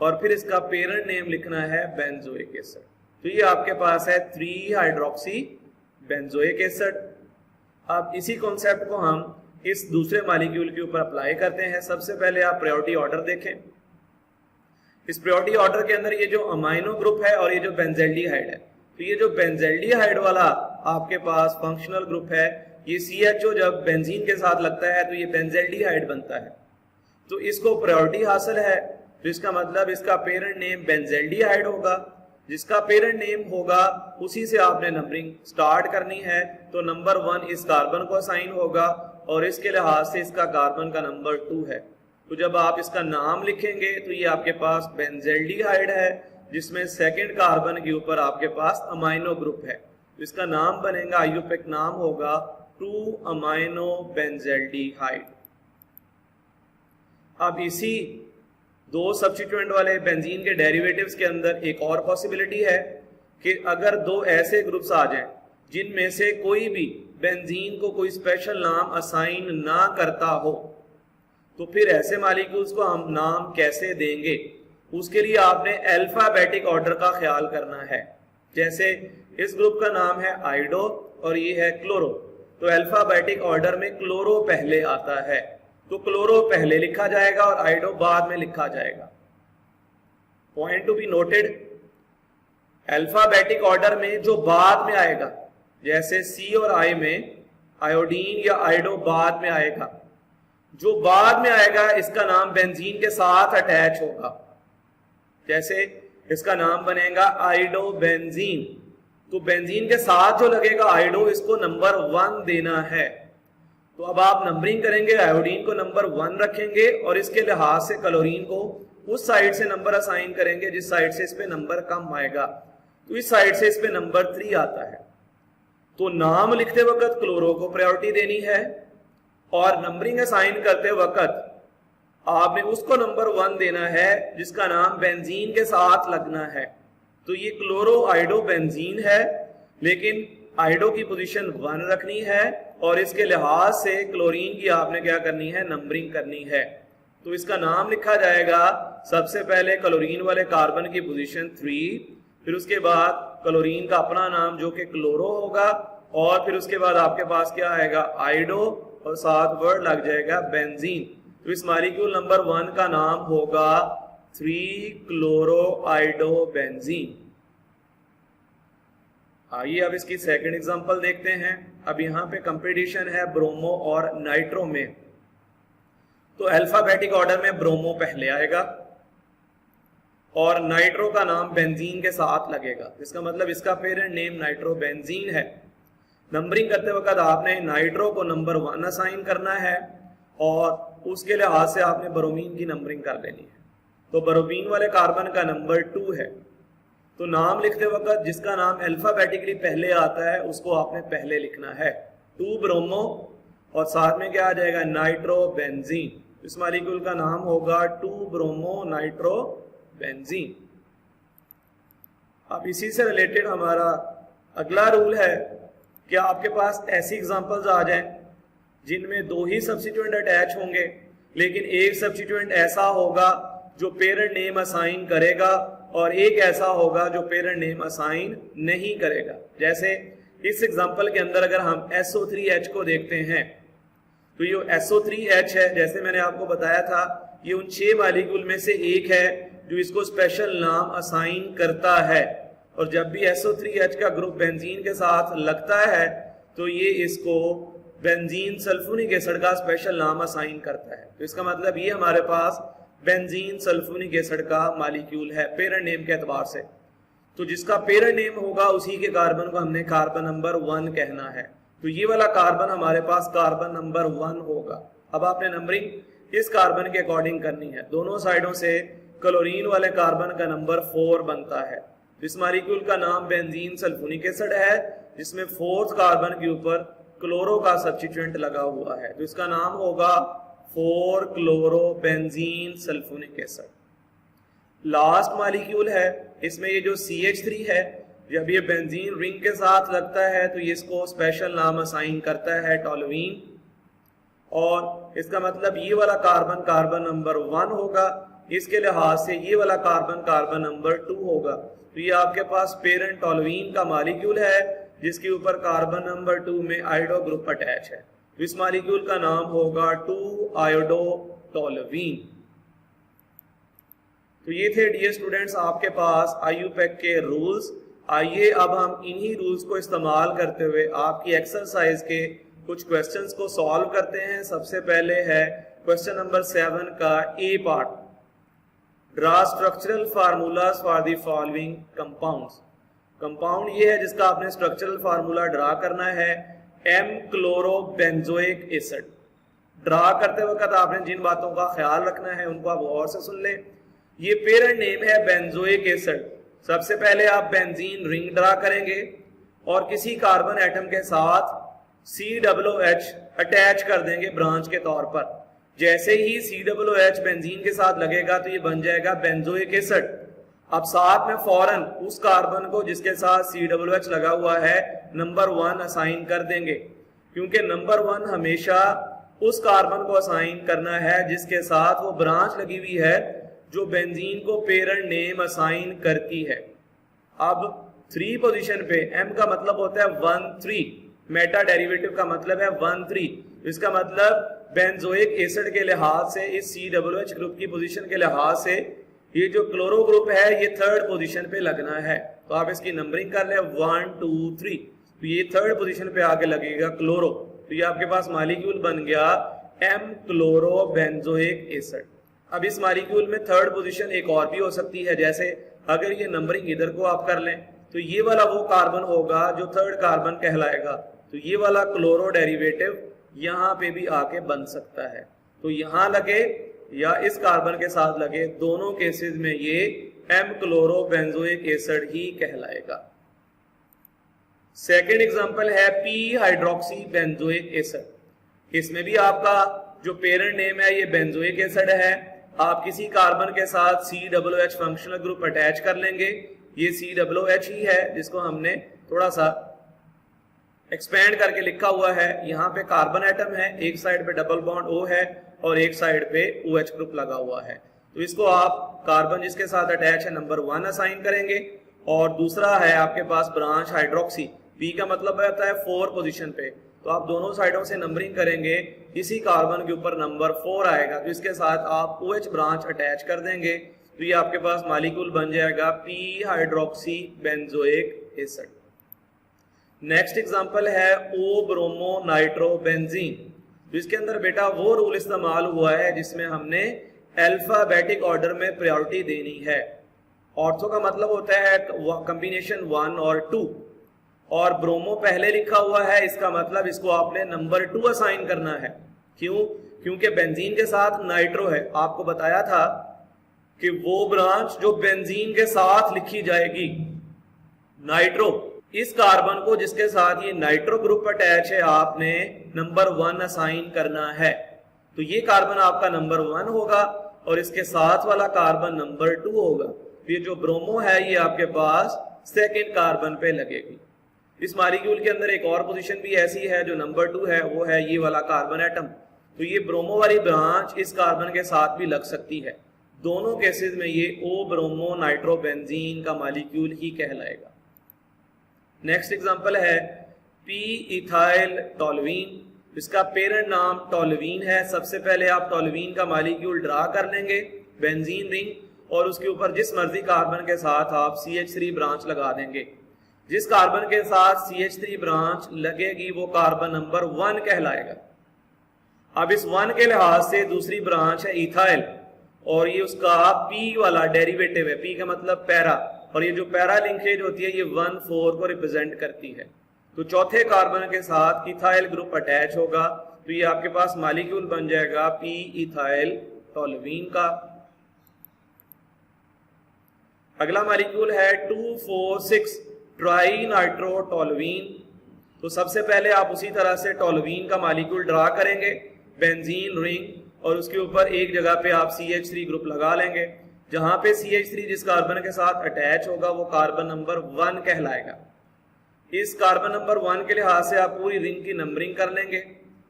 और फिर इसका पेरेंट नेम लिखना है बेंजोइक एसिड। तो ये आपके पास है 3 हाइड्रोक्सी बेंजोइक एसिड। अब इसी कॉन्सेप्ट को हम इस दूसरे मॉलिक्यूल के ऊपर अप्लाई करते हैं। सबसे पहले आप प्रायोरिटी ऑर्डर देखें। इस प्रायोरिटी ऑर्डर के अंदर ये जो अमाइनो ग्रुप है और ये जो बेंजल्डिहाइड है, तो ये जो बेंजल्डिहाइड वाला आपके पास फंक्शनल ग्रुप है, ये CHO जब बेंजीन के साथ लगता है तो ये बेंजल्डिहाइड बनता है, तो इसको प्रायोरिटी हासिल है। तो इसका मतलब इसका पेरेंट नेम बेंजल्डिहाइड होगा, जिसका पेरेंट नेम होगा उसी से आपने नंबरिंग स्टार्ट करनी है। तो नंबर 1 इस कार्बन को असाइन होगा और इसके लिहाज से इसका कार्बन का नंबर 2 है। तो जब आप इसका नाम लिखेंगे तो ये आपके पास बेंजल्डिहाइड है, जिसमें सेकंड कार्बन के ऊपर आपके पास अमाइनो ग्रुप है। तो इसका नाम बनेगा, आईयूपैक नाम होगा 2-अमाइनो बेंजल्डिहाइड। अब इसी दो सब्स्टिट्यूएंट वाले बेंजीन के डेरिवेटिव्स के अंदर एक और पॉसिबिलिटी है कि अगर दो ऐसे ग्रुप्स आ जाएं जिनमें से कोई भी बेंजीन को कोई स्पेशल नाम असाइन ना करता हो, तो फिर ऐसे मॉलिक्यूल्स को हम नाम कैसे देंगे? उसके लिए आपने अल्फाबेटिक ऑर्डर का ख्याल करना है। जैसे इस ग्रुप का नाम है आइडो और ये है क्लोरो, तो अल्फाबेटिक ऑर्डर में क्लोरो पहले आता है, तो क्लोरो पहले लिखा जाएगा और आइडो बाद में लिखा जाएगा। Point to be noted, alphabetic order में जो बाद में आएगा, जैसे सी और आई में आयोडीन या आइडो बाद में आएगा, जो बाद में आएगा इसका नाम बेंजीन के साथ अटैच होगा। जैसे इसका नाम बनेगा आइडो बेंजीन, तो बेंजीन के साथ जो लगेगा आइडो, इसको नंबर 1 देना है। तो अब आप नंबरिंग करेंगे, आयोडीन को नंबर 1 रखेंगे और इसके लिहाज से क्लोरीन को उस साइड से नंबर असाइन करेंगे जिस साइड से इस पे नंबर कम आएगा, तो इस साइड से इस पे नंबर 3 आता है। तो नाम लिखते वक्त क्लोरो को प्रायोरिटी देनी है और नंबरिंग असाइन करते वक्त आपने उसको नंबर 1 देना है जिसका नाम बेंजीन के साथ लगना है। तो ये क्लोरो आइडो बेंजीन है, लेकिन आइडो की पोजीशन 1 रखनी है और इसके लिहाज से क्लोरीन की आपने क्या करनी है, नंबरिंग करनी है। तो इसका नाम लिखा जाएगा सबसे पहले क्लोरीन वाले कार्बन की पोजीशन 3, फिर उसके बाद क्लोरीन का अपना नाम जो कि क्लोरो होगा, और फिर उसके बाद आपके पास क्या आएगा, आइडो, और साथ वर्ड लग जाएगा बेंजीन। तो इस मॉलिक्यूल नंबर 1 का नाम होगा 3-क्लोरो आइडो बेंजीन। आइए अब इसकी सेकंड एग्जांपल देखते हैं। अब यहाँ पे कंपटीशन है ब्रोमो और नाइट्रो में। तो अल्फाबेटिक ऑर्डर में ब्रोमो पहले आएगा और नाइट्रो का नाम बेंजीन के साथ लगेगा, इसका मतलब इसका पेरेंट नेम नाइट्रो बेंजीन है। नंबरिंग करते वक्त आपने नाइट्रो को नंबर 1 असाइन करना है और उसके लिहाज से आपने ब्रोमीन की नंबरिंग कर देनी है। तो ब्रोमीन वाले कार्बन का नंबर 2 है, तो नाम लिखते वक्त जिसका नाम अल्फाबेटिकली पहले आता है उसको आपने पहले लिखना है, 2 ब्रोमो, और साथ में क्या आ जाएगा, नाइट्रो बेंजीन। इस मॉलिक्यूल का नाम होगा 2 ब्रोमो नाइट्रो बेंजीन। अब इसी से रिलेटेड हमारा अगला रूल है कि आपके पास ऐसी एग्जांपल्स आ जाएं जिनमें 2 ही सब्स्टिट्यूएंट अटैच होंगे, लेकिन एक सब्स्टिट्यूएंट ऐसा होगा जो पेरेंट नेम असाइन करेगा और एक ऐसा होगा जो पेरेंट नेम असाइन नहीं करेगा। जैसे इस एग्जांपल के अंदर अगर हम SO3H को देखते हैं, तो ये SO3H है, जैसे मैंने आपको बताया था, ये उन 6 मॉलिक्यूल में से एक है जो इसको स्पेशल नाम असाइन करता है, और जब भी SO3H का ग्रुप बेंजीन के साथ लगता है तो ये इसको बेंजीन सल्फोनिक एसिड का स्पेशल नाम असाइन करता है। तो इसका मतलब ये हमारे पास बेंजीन सल्फोनिक एसिड का मॉलिक्यूल है पेरेंट नेम के एतबार से। तो जिसका पेरेंट नेम होगा उसी के कार्बन को हमने कार्बन नंबर 1 कहना है। तो ये वाला कार्बन हमारे पास कार्बन नंबर 1 होगा। अब आपने नंबरिंग इस कार्बन के अकॉर्डिंग करनी है। दोनों साइडों से क्लोरीन वाले कार्बन का नंबर 4 बनता है। इस मॉलिक्यूल का नाम बेंजीन सल्फोनिक एसिड है, जिसमें 4th कार्बन के ऊपर क्लोरो का सब्स्टिट्यूएंट लगा हुआ है, तो इसका नाम होगा 4-क्लोरो benzene sulphonic acid. Last molecule है, इसमें ये जो CH3 है, जब ये बेंजीन रिंग के साथ लगता है तो ये इसको स्पेशल नाम असाइन करता है टोलुईन, और इसका मतलब ये वाला कार्बन कार्बन नंबर 1 होगा, इसके लिहाज से ये वाला कार्बन कार्बन नंबर 2 होगा। तो ये आपके पास पेरेंट टोलुईन का मॉलिक्यूल है जिसके ऊपर कार्बन नंबर 2 में आयोडो ग्रुप अटैच है। तो इस मॉलिक्यूल का नाम होगा 2-आयोडो टोलुईन। तो ये थे डियर स्टूडेंट्स आपके पास आईयूपैक के रूल्स। आइए अब हम इन्हीं रूल्स को इस्तेमाल करते हुए आपकी एक्सरसाइज के कुछ क्वेश्चंस को सॉल्व करते हैं। सबसे पहले है क्वेश्चन नंबर 7 का A part, draw structural formulas for the following compounds. Compound ये है जिसका आपने स्ट्रक्चरल फार्मूला ड्रा करना है, M क्लोरोबेंजोइक एसिड। ड्रा करते वक्त आपने जिन बातों का ख्याल रखना है उनको आप गौर से सुन लें। ये पेरेंट नेम है बेंजोइक एसिड। सबसे पहले आप बेंजीन रिंग ड्रा करेंगे और किसी कार्बन एटम के साथ COOH अटैच कर देंगे ब्रांच के तौर पर। जैसे ही COOH बेंजीन के साथ लगेगा तो ये बन जाएगा बेंजोइक एसिड। अब साथ में फौरन उस कार्बन को जिसके साथ COOH लगा हुआ है नंबर 1 असाइन कर देंगे, क्योंकि नंबर 1 हमेशा उस कार्बन को असाइन करना है जिसके साथ वो ब्रांच लगी हुई है जो बेंजीन को पेरेंट नेम असाइन करती है। अब 3 पोजीशन पे m का मतलब होता है 1 3, मेटा डेरिवेटिव का मतलब है 1 3। इसका मतलब बेंजोइक एसिड के लिहाज से, इस COOH ग्रुप की पोजीशन के लिहाज से ये जो क्लोरो ग्रुप है ये 3rd पोजीशन पे लगना है। तो आप इसकी नंबरिंग कर ले 1 2 3, तो ये 3rd पोजीशन पे आके लगेगा क्लोरो। तो ये आपके पास मॉलिक्यूल बन गया m क्लोरो बेंजोइक एसिड। अब इस मॉलिक्यूल में 3rd पोजीशन एक और भी हो सकती है, जैसे अगर ये नंबरिंग इधर को आप कर लें तो ये वाला वो कार्बन होगा जो 3rd कार्बन कहलाएगा। तो ये वाला क्लोरो डेरिवेटिव यहाँ पे भी आके बन सकता है। तो यहाँ लगे या इस कार्बन के साथ लगे, दोनों केसेस में ये m क्लोरो बेंजोइक एसिड ही कहलाएगा। सेकेंड एग्जांपल है p हाइड्रोक्सी बेंजोइक एसिड। इसमें भी आपका जो पेरेंट नेम है ये बेंजोइक एसिड है। आप किसी कार्बन के साथ COOH फंक्शनल ग्रुप अटैच कर लेंगे। ये COOH ही है जिसको हमने थोड़ा सा एक्सपेंड करके लिखा हुआ है। यहाँ पे कार्बन एटम है, एक साइड पे डबल बॉन्ड O है और एक साइड पे OH ग्रुप लगा हुआ है। तो इसको आप कार्बन जिसके साथ अटैच है नंबर 1 असाइन करेंगे। और दूसरा है आपके पास ब्रांच हाइड्रोक्सी, P का मतलब होता है 4 पोजीशन पे। तो आप दोनों साइडों से नंबरिंग करेंगे, इसी कार्बन के ऊपर नंबर 4 आएगा तो इसके साथ आप OH ब्रांच अटैच कर देंगे। तो ये आपके पास मॉलिक्यूल बन जाएगा p hydroxy benzoic acid. Next example है O ब्रोमो नाइट्रो बेंजीन। तो इसके अंदर बेटा वो रूल इस्तेमाल हुआ है जिसमें हमने अल्फाबेटिक ऑर्डर में प्रायोरिटी देनी है। ऑर्थो का मतलब होता है कॉम्बिनेशन 1 और 2, और ब्रोमो पहले लिखा हुआ है, इसका मतलब इसको आपने नंबर 2 असाइन करना है। क्यों? क्योंकि बेंजीन के साथ नाइट्रो है। आपको बताया था कि वो ब्रांच जो बेंजीन के साथ लिखी जाएगी नाइट्रो, इस कार्बन को जिसके साथ ये नाइट्रो ग्रुप अटैच है आपने नंबर 1 असाइन करना है। तो ये कार्बन आपका नंबर 1 होगा और इसके साथ वाला कार्बन नंबर 2 होगा। ये जो ब्रोमो है ये आपके पास सेकेंड कार्बन पे लगेगी। इस मॉलिक्यूल के अंदर एक और पोजीशन भी ऐसी है जो नंबर 2 है, वो है ये वाला कार्बन एटम। तो ये ब्रोमो वाली ब्रांच इस कार्बन के साथ भी लग सकती है। दोनों केसेस में ये O ब्रोमो नाइट्रो बेंजीन का मॉलिक्यूल ही कहलाएगा। नेक्स्ट एग्जांपल है p इथाइल टोलुईन। इसका पेरेंट नाम टोलुईन है। सबसे पहले आप टोलुईन का मॉलिक्यूल ड्रा कर लेंगे, बेंजीन रिंग, और उसके ऊपर जिस मर्जी कार्बन के साथ आप CH3 ब्रांच लगा देंगे। जिस कार्बन के साथ CH3 ब्रांच लगेगी वो कार्बन नंबर 1 कहलाएगा। अब इस 1 के लिहाज से दूसरी ब्रांच है इथाइल, और ये उसका P वाला डेरिवेटिव है। P का मतलब पैरा, और ये जो पैरा लिंकेज होती है ये 1,4 को रिप्रेजेंट करती है। तो चौथे कार्बन के साथ इथाइल ग्रुप अटैच होगा तो ये आपके पास मॉलिक्यूल बन जाएगा p इथाइल टोलुईन का। अगला मॉलिक्यूल है 2,4,6 ट्राई नाइट्रो टोलुईन। तो सबसे पहले आप उसी तरह से टोलुईन का मॉलिक्यूल ड्रा करेंगे, बेंजीन रिंग, और उसके ऊपर एक जगह पे आप CH3 ग्रुप लगा लेंगे। जहां पे CH3 जिस कार्बन के साथ अटैच होगा वो कार्बन नंबर 1 कहलाएगा। इस कार्बन नंबर 1 के लिहाज से आप पूरी रिंग की नंबरिंग कर लेंगे,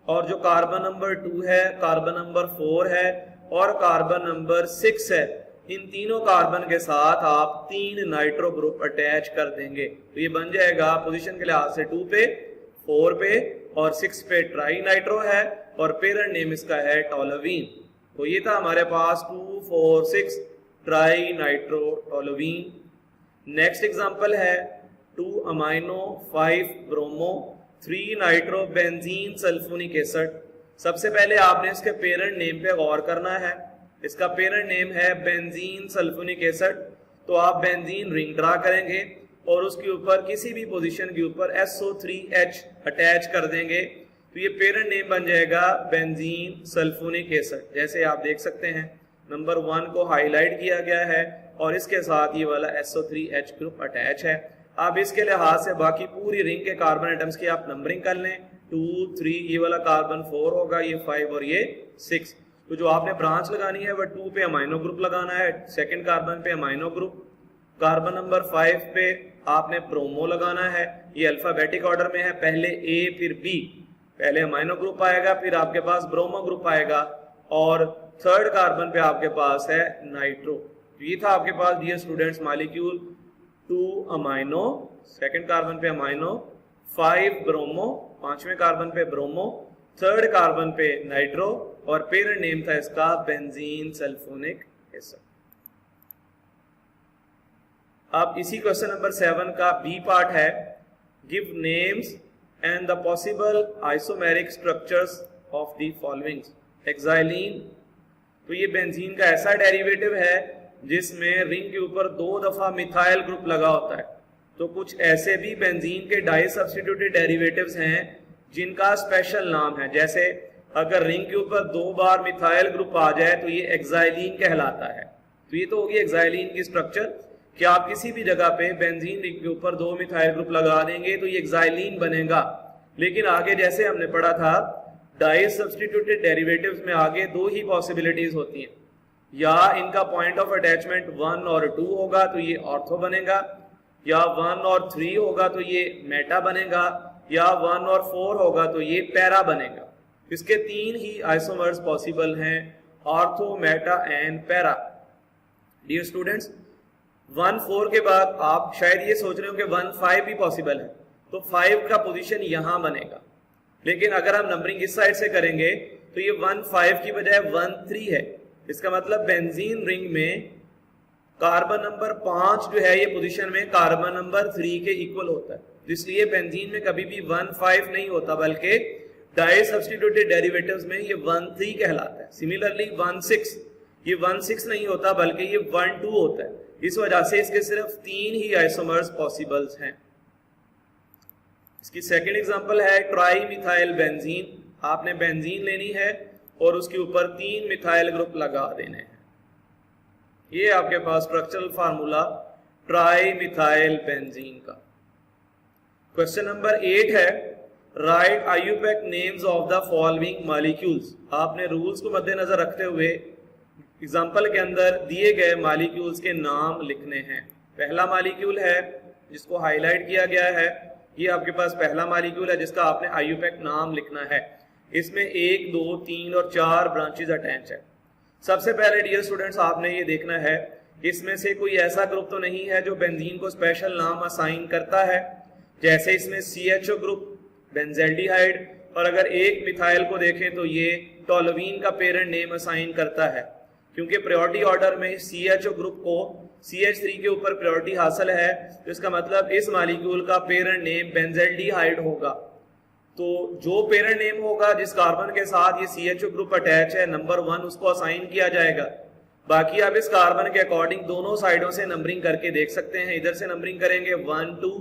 और जो कार्बन नंबर 2 है, कार्बन नंबर 4 है और कार्बन नंबर 6 है, इन तीनों कार्बन के साथ आप 3 नाइट्रो ग्रुप अटैच कर देंगे। तो ये बन जाएगा पोजीशन के लिहाज से 2 पे, 4 पे और 6 पे ट्राई नाइट्रो है, और पेरेंट नेम इसका है टोलुईन। तो ये था हमारे पास 2,4,6 ट्राई नाइट्रो टोलुईन। नेक्स्ट एग्जांपल है 2 amino 5 bromo 3 nitro benzene sulphonic acid. सबसे पहले आपने इसके पेरेंट नेम पे गौर करना है। इसका पेरेंट नेम है बेंजीन सल्फोनिक एसिड। तो आप बेंजीन रिंग ड्रा करेंगे और उसके ऊपर किसी भी पोजीशन के ऊपर SO3H अटैच कर देंगे। तो ये पेरेंट नेम बन जाएगा बेंजीन सल्फोनिक एसिड। जैसे आप देख सकते हैं नंबर 1 को हाईलाइट किया गया है और इसके साथ ये वाला SO3H ग्रुप अटैच है। अब इसके लिहाज से बाकी पूरी रिंग के कार्बन एटम्स की आप नंबरिंग कर लें, 2 3, ये वाला कार्बन 4 होगा, ये 5 और ये 6। तो जो आपने ब्रांच लगानी है वह 2 पे अमाइनो ग्रुप लगाना है, सेकंड कार्बन पे अमाइनो ग्रुप, कार्बन नंबर 5 पे आपने ब्रोमो लगाना है। ये अल्फाबेटिक ऑर्डर में है, पहले A फिर B, पहले अमाइनो ग्रुप आएगा फिर आपके पास ब्रोमो ग्रुप आएगा और थर्ड कार्बन पे आपके पास है नाइट्रो। तो ये था आपके पास dear students molecule 2 amino, second carbon पे अमाइनो, 5 ब्रोमो, पांचवें कार्बन पे ब्रोमो, थर्ड कार्बन पे नाइट्रो और पेरेंट नेम था इसका बेंजीन सल्फोनिक एसिड। अब इसी क्वेश्चन नंबर 7 का बी पार्ट है, give names and the possible isomeric structures of the following. Xylene, तो ये बेंजीन का ऐसा डेरिवेटिव है जिसमें रिंग के ऊपर 2 दफा मिथाइल ग्रुप लगा होता है। तो कुछ ऐसे भी बेंजीन के डाई सब्स्टिट्यूटेड डेरिवेटिव्स हैं जिनका स्पेशल नाम है, जैसे अगर रिंग के ऊपर 2 बार मिथाइल ग्रुप आ जाए तो ये एक्साइलिन कहलाता है। तो ये तो होगी एक्साइलिन की स्ट्रक्चर कि आप किसी भी जगह पे बेंजीन रिंग के ऊपर 2 मिथाइल ग्रुप लगा देंगे तो ये एक्साइलिन बनेगा। लेकिन आगे जैसे हमने पढ़ा था डाई सब्स्टिट्यूटेड डेरिवेटिव्स में आगे 2 ही पॉसिबिलिटीज होती हैं, या इनका पॉइंट ऑफ अटैचमेंट 1 और 2 होगा तो ये ऑर्थो बनेगा, या 1 और 3 होगा तो ये मेटा बनेगा, या 1 और 4 होगा तो ये पैरा बनेगा। इसके 3 ही आइसोमर्स पॉसिबल हैं, ortho, meta and para. Dear students 1 4 के बाद आप शायद ये सोच रहे हो कि 1 5 भी पॉसिबल है, तो 5 का पोजीशन यहां बनेगा। लेकिन अगर हम नंबरिंग इस साइड से करेंगे तो ये 1 5 की बजाय 1 3 है। इसका मतलब बेंजीन रिंग में कार्बन नंबर 5 जो है ये पोजीशन में कार्बन नंबर 3 के इक्वल होता है। इसलिए बेंजीन में कभी भी 1 5 नहीं होता, बल्कि डाई सब्स्टिट्यूटेड डेरिवेटिव्स में ये 1 3 कहलाता है। सिमिलरली 1 6, ये 1 6 नहीं होता बल्कि ये 1 2 होता है। इस वजह से इसके सिर्फ 3 ही आइसोमर्स पॉसिबल्स हैं। इसकी सेकंड एग्जांपल है ट्राई मिथाइल बेंजीन। आपने बेंजीन लेनी है और उसके ऊपर 3 मिथाइल ग्रुप लगा देने हैं। ये आपके पास structural formula trimethyl benzene का। क्वेश्चन नंबर 8 है, write IUPAC names of the following molecules. आपने रूल्स को मद्देनजर रखते हुए एग्जाम्पल के अंदर दिए गए मॉलिक्यूल्स के नाम लिखने हैं। पहला मॉलिक्यूल है जिसको हाईलाइट किया गया है, ये आपके पास पहला मॉलिक्यूल है जिसका आपने आईयूपैक नाम लिखना है। इसमें 1 2 3 और 4 ब्रांचेस अटैच है। सबसे पहले डियर स्टूडेंट्स आपने ये देखना है इसमें से कोई ऐसा ग्रुप तो नहीं है जो बेंजीन को स्पेशल नाम असाइन करता है। जैसे इसमें CHO ग्रुप बेंजेल्डिहाइड, और अगर एक मिथाइल को देखें तो ये टोलुइन का पेरेंट नेम असाइन करता है, क्योंकि प्रायोरिटी ऑर्डर में CHO ग्रुप को CH3 के ऊपर प्रायोरिटी हासिल है। तो इसका मतलब इस मॉलिक्यूल का पेरेंट नेम बेंजेल्डिहाइड होगा। तो जो पेरेंट नेम होगा जिस कार्बन के साथ ये CHO ग्रुप अटैच है, नंबर 1 उसको असाइन किया जाएगा। बाकी आप इस कार्बन के अकॉर्डिंग दोनों साइडों से नंबरिंग करके देख सकते हैं। इधर से नंबरिंग करेंगे 1 2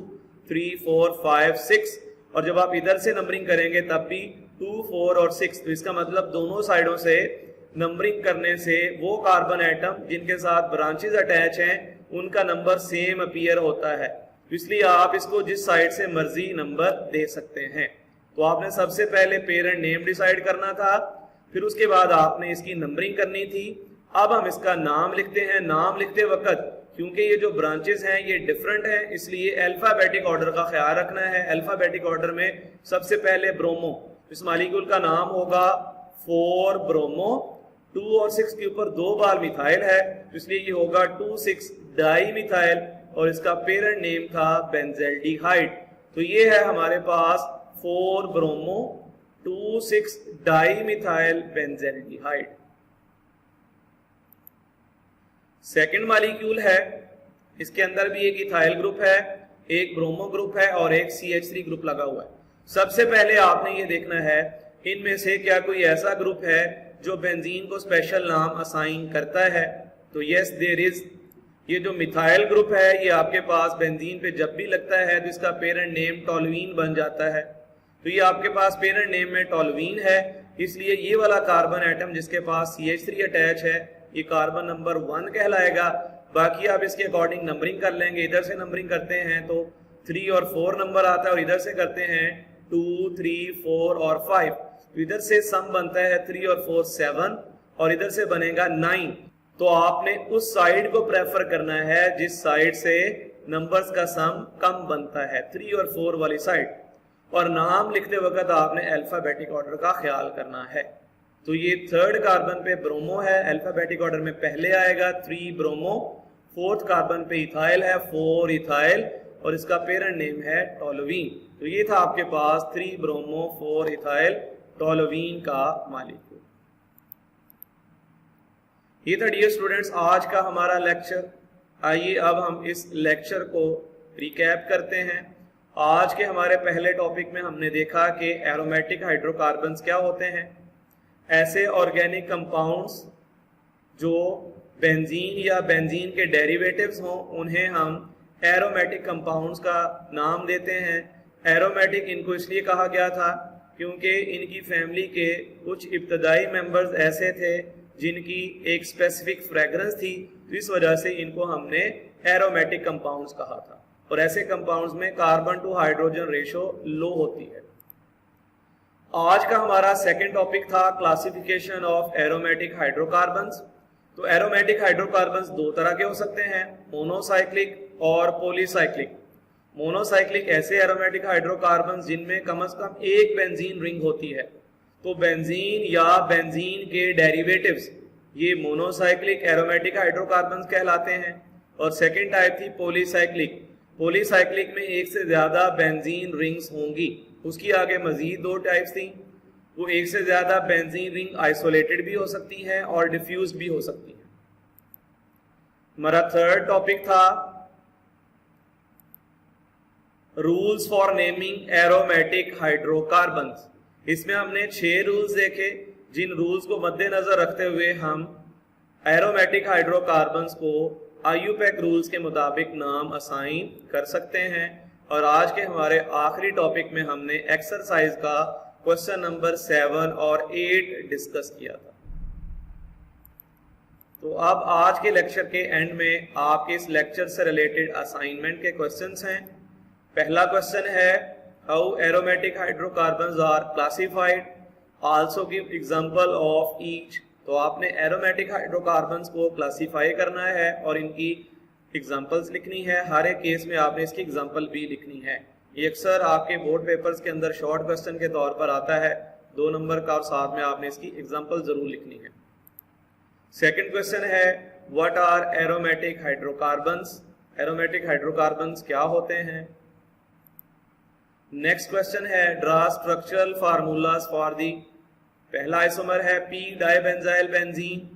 3 4 5 6, और जब आप इधर से नंबरिंग करेंगे तब भी 2 4 और 6। तो इसका मतलब दोनों साइडों से नंबरिंग करने से वो कार्बन एटम जिनके साथ ब्रांचेस अटैच हैं उनका नंबर सेम अपीयर होता है। इसलिए आप इसको जिस साइड से मर्जी नंबर दे सकते हैं। तो आपने सबसे पहले पेरेंट नेम डिसाइड करना था, फिर उसके बाद आपने इसकी नंबरिंग करनी थी। अब हम इसका नाम लिखते हैं। नाम लिखते वक्त क्योंकि ये जो ब्रांचेस हैं ये डिफरेंट हैं, इसलिए अल्फाबेटिक ऑर्डर का ख्याल रखना है। अल्फाबेटिक ऑर्डर में सबसे पहले ब्रोमो, इस मॉलिक्यूल का नाम होगा 4 ब्रोमो। 2 और 6 के ऊपर 2 बार मिथाइल है, इसलिए ये होगा 2 6 डाई मिथाइल, और इसका पेरेंट नेम था बेंजेल्डिहाइड। तो ये है हमारे पास 4 bromo 2 6 di methyl benzaldehyde. Second molecule है, इसके अंदर भी एक इथाइल ग्रुप है, एक ब्रोमो ग्रुप है और एक CH3 ग्रुप लगा हुआ है। सबसे पहले आपने ये देखना है इनमें से क्या कोई ऐसा ग्रुप है जो बेंजीन को स्पेशल नाम असाइन करता है। तो यस देयर इज। ये जो मिथाइल ग्रुप है ये आपके पास बेंजीन पे जब भी लगता है तो इसका पेरेंट नेम टोलुइन बन जाता है। तो ये आपके पास पेरेंट नेम में टोल्यूइन है, इसलिए ये वाला कार्बन एटम जिसके पास CH3 अटैच है ये कार्बन नंबर 1 कहलाएगा। बाकी आप इसके अकॉर्डिंग नंबरिंग कर लेंगे, इधर से नंबरिंग करते हैं तो 3 और 4 नंबर आता है और इधर से करते हैं 2, 3, 4 और 5। तो इधर से सम बनता है 3 और 4 7 और इधर से बनेगा 9। तो आपने उस साइड को प्रेफर करना है जिस साइड से नंबर्स का सम कम बनता है, 3 और 4 वाली साइड। और नाम लिखते वक्त आपने अल्फाबेटिक ऑर्डर का ख्याल करना है। तो ये 3rd कार्बन पे ब्रोमो है, अल्फाबेटिक ऑर्डर में पहले आएगा 3 ब्रोमो, 4th कार्बन पे इथाइल है 4 इथाइल और इसका पेरेंट नेम है टोल्यूइन। तो ये था आपके पास 3 ब्रोमो 4 इथाइल टोल्यूइन का मॉलिक्यूल। ये था डियर स्टूडेंट्स आज का हमारा लेक्चर। आइए अब हम इस लेक्चर को रिकैप करते हैं। आज के हमारे पहले टॉपिक में हमने देखा कि एरोमेटिक हाइड्रोकार्बन्स क्या होते हैं। ऐसे ऑर्गेनिक कंपाउंड्स जो बेंजीन या बेंजीन के डेरिवेटिव्स हों उन्हें हम एरोमेटिक कंपाउंड्स का नाम देते हैं। एरोमेटिक इनको इसलिए कहा गया था क्योंकि इनकी फैमिली के कुछ इब्तदाई मेंबर्स ऐसे थे जिनकी एक स्पेसिफिक फ्रेगरेंस थी, तो इस वजह से इनको हमने एरोमेटिक कंपाउंड्स कहा था। और ऐसे कंपाउंड्स में कार्बन टू हाइड्रोजन रेशो लो होती है। आज का हमारा सेकंड टॉपिक था क्लासिफिकेशन ऑफ एरोमेटिक हाइड्रोकार्बन्स। तो एरोमेटिक हाइड्रोकार्बन्स 2 तरह के हो सकते हैं, मोनोसाइक्लिक और पॉलीसाइक्लिक। मोनोसाइक्लिक ऐसे एरोमेटिक हाइड्रोकार्बन्स जिनमें कम से कम एक बेंजीन रिंग होती है, तो बेंजीन या बेंजीन के डेरिवेटिव्स ये मोनोसाइक्लिक एरोमेटिक हाइड्रोकार्बन्स कहलाते हैं। और सेकेंड टाइप थी पॉलीसाइक्लिक। पॉलीसाइक्लिक में एक से ज्यादा बेंजीन रिंग्स होंगी। उसकी आगे मजीद 2 टाइप्स थी, वो एक से ज्यादा बेंजीन रिंग आइसोलेटेड भी हो सकती है और डिफ्यूज भी हो सकती है। हमारा थर्ड टॉपिक था rules for naming aromatic hydrocarbons. इसमें हमने 6 रूल्स देखे जिन रूल्स को मद्देनजर रखते हुए हम एरोमेटिक हाइड्रोकार्बन्स को IUPAC रूल्स के मुताबिक नाम असाइन कर सकते हैं। और आज के हमारे आखिरी टॉपिक में हमने एक्सरसाइज का क्वेश्चन नंबर 7 और 8 डिस्कस किया था। तो अब आज के लेक्चर के एंड में आपके इस लेक्चर से रिलेटेड असाइनमेंट के क्वेश्चंस हैं। पहला क्वेश्चन है how aromatic hydrocarbons are classified, also give example of each. तो आपने एरोमेटिक हाइड्रोकार्बन्स को क्लासिफाई करना है और इनकी एग्जांपल्स लिखनी है। हर एक केस में आपने इसकी एग्जांपल भी लिखनी है। ये अक्सर आपके बोर्ड पेपर्स के अंदर शॉर्ट क्वेश्चन के तौर पर आता है 2 नंबर का, और साथ में आपने इसकी एग्जांपल जरूर लिखनी है। सेकंड क्वेश्चन है what are aromatic hydrocarbons. Aromatic hydrocarbons क्या होते हैं। नेक्स्ट क्वेश्चन है draw structural formulas for the. पहला आइसोमर है p डाइबेंजाइल बेंजीन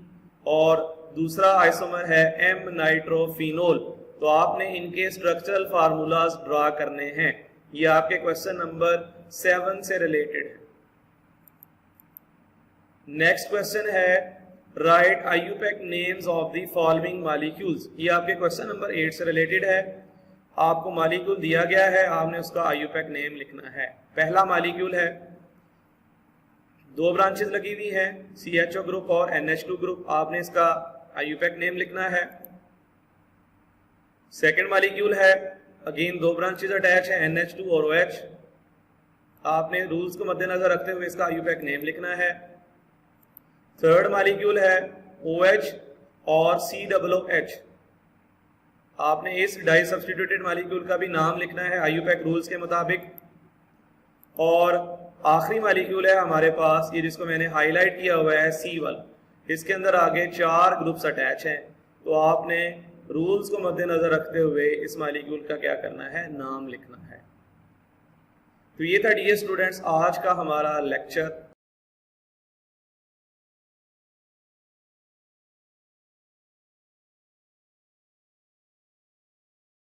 और दूसरा आइसोमर है m नाइट्रोफिनोल। तो आपने इनके स्ट्रक्चरल फार्मूलाज ड्रा करने हैं। ये आपके क्वेश्चन नंबर 7 से रिलेटेड है। नेक्स्ट क्वेश्चन है right IUPAC names of the following molecules. ये आपके क्वेश्चन नंबर 8 से रिलेटेड है। आपको मॉलिक्यूल दिया गया है, आपने उसका IUPAC नेम लिखना है। पहला मॉलिक्यूल है, 2 ब्रांचेस लगी हुई हैं, CHO ग्रुप और NH2 ग्रुप। आपने इसका IUPAC नेम लिखना है। सेकेंड मॉलिक्यूल है, अगेन 2 ब्रांचेस अटैच है, NH2 और OH। आपने रूल्स को मद्देनजर रखते हुए इसका IUPAC नेम लिखना है। थर्ड मॉलिक्यूल है OH और COOH। आपने इस डाई सब्स्टिट्यूटेड मॉलिक्यूल का भी नाम लिखना है IUPAC रूल्स के मुताबिक। और आखिरी मॉलिक्यूल है हमारे पास, ये जिसको मैंने हाईलाइट किया हुआ है C1। इसके अंदर आगे 4 ग्रुप्स अटैच हैं। तो आपने रूल्स को मद्देनजर रखते हुए इस मॉलिक्यूल का क्या करना है, नाम लिखना है। तो ये था डियर स्टूडेंट्स आज का हमारा लेक्चर।